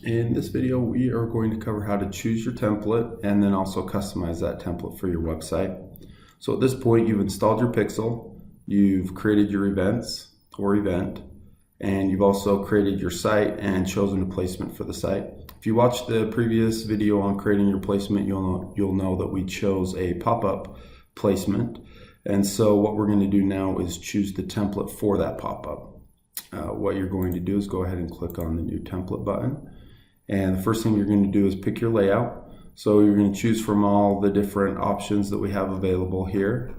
In this video, we are going to cover how to choose your template and then also customize that template for your website. So at this point, you've installed your pixel, you've created your events or event, and you've also created your site and chosen a placement for the site. If you watched the previous video on creating your placement, you'll know that we chose a pop-up placement. And so what we're going to do now is choose the template for that pop-up. What you're going to do is go ahead and click on the new template button. And the first thing you're going to do is pick your layout. So you're going to choose from all the different options that we have available here.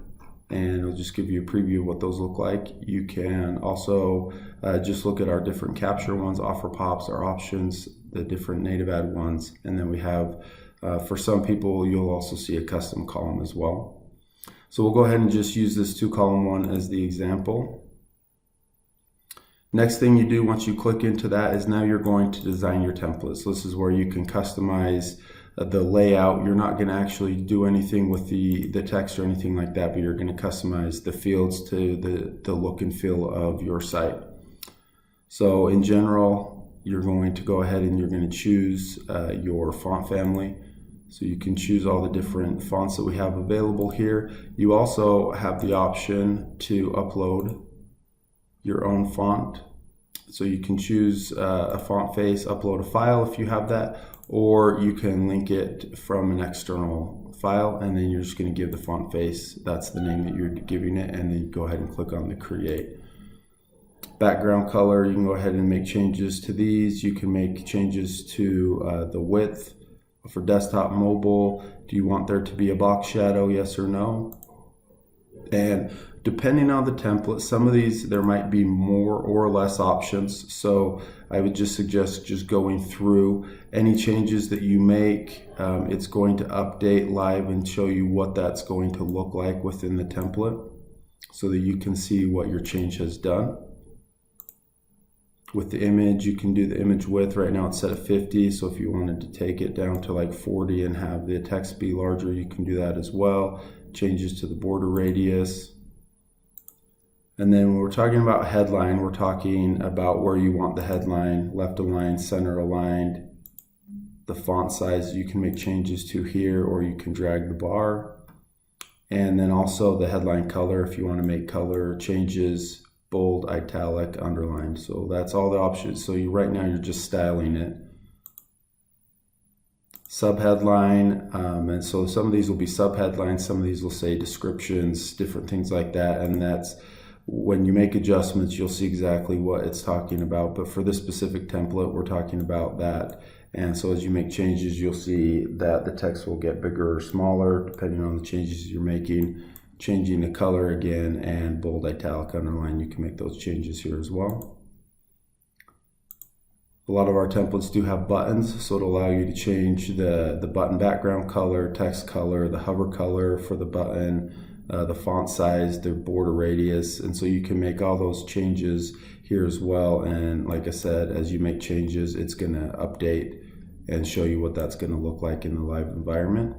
And it'll just give you a preview of what those look like. You can also just look at our different capture ones, offer pops, our options, the different native ad ones. And then we have, for some people, you'll also see a custom column as well. So we'll go ahead and just use this 2-column one as the example. Next thing you do once you click into that is now you're going to design your template. So this is where you can customize the layout. You're not going to actually do anything with the text or anything like that, but you're going to customize the fields to the look and feel of your site. So in general, you're going to go ahead and you're going to choose your font family. So you can choose all the different fonts that we have available here. You also have the option to upload your own font. So you can choose a font face, upload a file if you have that, or you can link it from an external file, and then you're just going to give the font face, that's the name that you're giving it, and then you go ahead and click on the create. Background color, you can go ahead and make changes to these. You can make changes to the width for desktop, mobile. Do you want there to be a box shadow, yes or no? And depending on the template, some of these there might be more or less options. So I would just suggest just going through any changes that you make. It's going to update live and show you what that's going to look like within the template so that you can see what your change has done. With the image, you can do the image width. Right now it's set at 50, so if you wanted to take it down to like 40 and have the text be larger, you can do that as well. Changes to the border radius. And then when we're talking about headline, we're talking about where you want the headline, left aligned, center aligned. The font size you can make changes to here, or you can drag the bar. And then also the headline color, if you want to make color changes, bold, italic, underlined. So that's all the options. So right now you're just styling it. Subheadline, and so some of these will be subheadlines, some of these will say descriptions, different things like that, and that's when you make adjustments you'll see exactly what it's talking about. But for this specific template we're talking about that, and so as you make changes you'll see that the text will get bigger or smaller depending on the changes you're making. Changing the color again, and bold, italic, underline, you can make those changes here as well. A lot of our templates do have buttons, so it'll allow you to change the button background color, text color, the hover color for the button, the font size, the border radius, and so you can make all those changes here as well. And like I said, as you make changes, it's going to update and show you what that's going to look like in the live environment.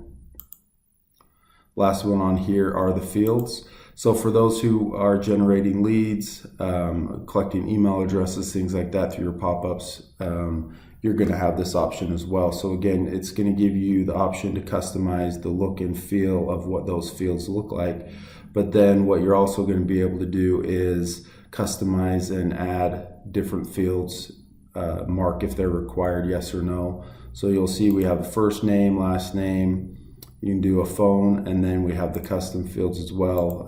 Last one on here are the fields. So for those who are generating leads, collecting email addresses, things like that through your pop-ups, you're going to have this option as well. So again, it's going to give you the option to customize the look and feel of what those fields look like. But then what you're also going to be able to do is customize and add different fields, mark if they're required, yes or no. So you'll see we have a first name, last name. You can do a phone, and then we have the custom fields as well,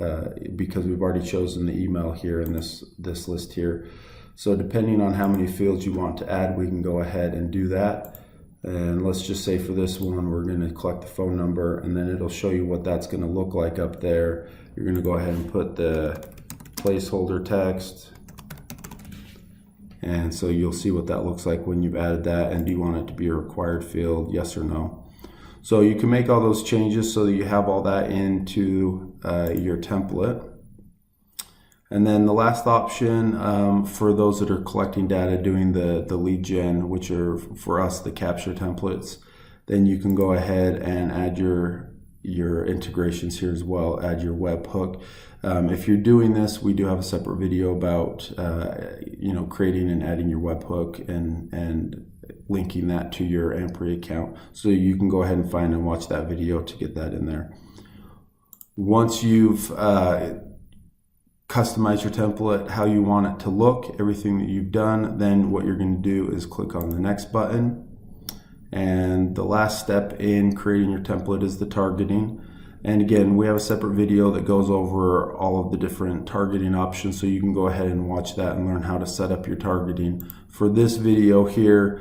because we've already chosen the email here in this list here. So depending on how many fields you want to add, we can go ahead and do that. And let's just say for this one, we're going to collect the phone number, and then it'll show you what that's going to look like up there. You're going to go ahead and put the placeholder text. And so you'll see what that looks like when you've added that. And do you want it to be a required field, yes or no? So you can make all those changes so that you have all that into your template. And then the last option for those that are collecting data, doing the lead gen, which are for us the capture templates, then you can go ahead and add your integrations here as well, add your webhook. If you're doing this, we do have a separate video about creating and adding your webhook and linking that to your Ampry account. So you can go ahead and find and watch that video to get that in there. Once you've customize your template how you want it to look, everything that you've done, then what you're going to do is click on the next button. And the last step in creating your template is the targeting. And again, we have a separate video that goes over all of the different targeting options, so you can go ahead and watch that and learn how to set up your targeting. For this video here,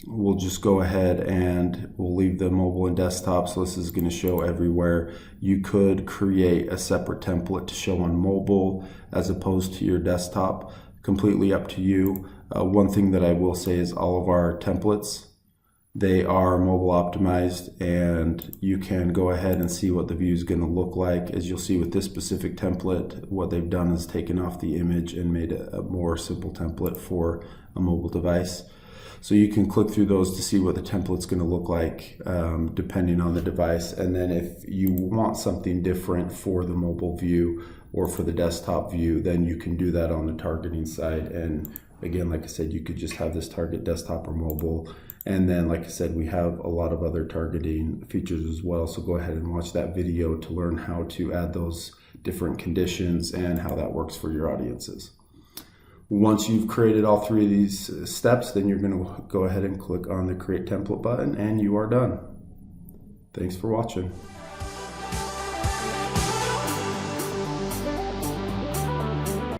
we'll just go ahead and we'll leave the mobile and desktop, so this is going to show everywhere. You could create a separate template to show on mobile as opposed to your desktop, completely up to you. One thing that I will say is all of our templates, they are mobile optimized, and you can go ahead and see what the view is going to look like. As you'll see with this specific template, what they've done is taken off the image and made a more simple template for a mobile device. So you can click through those to see what the template's going to look like depending on the device. And then if you want something different for the mobile view or for the desktop view, then you can do that on the targeting side. And again, like I said, you could just have this target desktop or mobile. And then, like I said, we have a lot of other targeting features as well. So go ahead and watch that video to learn how to add those different conditions and how that works for your audiences. Once you've created all three of these steps, then you're going to go ahead and click on the Create Template button, and you are done. Thanks for watching.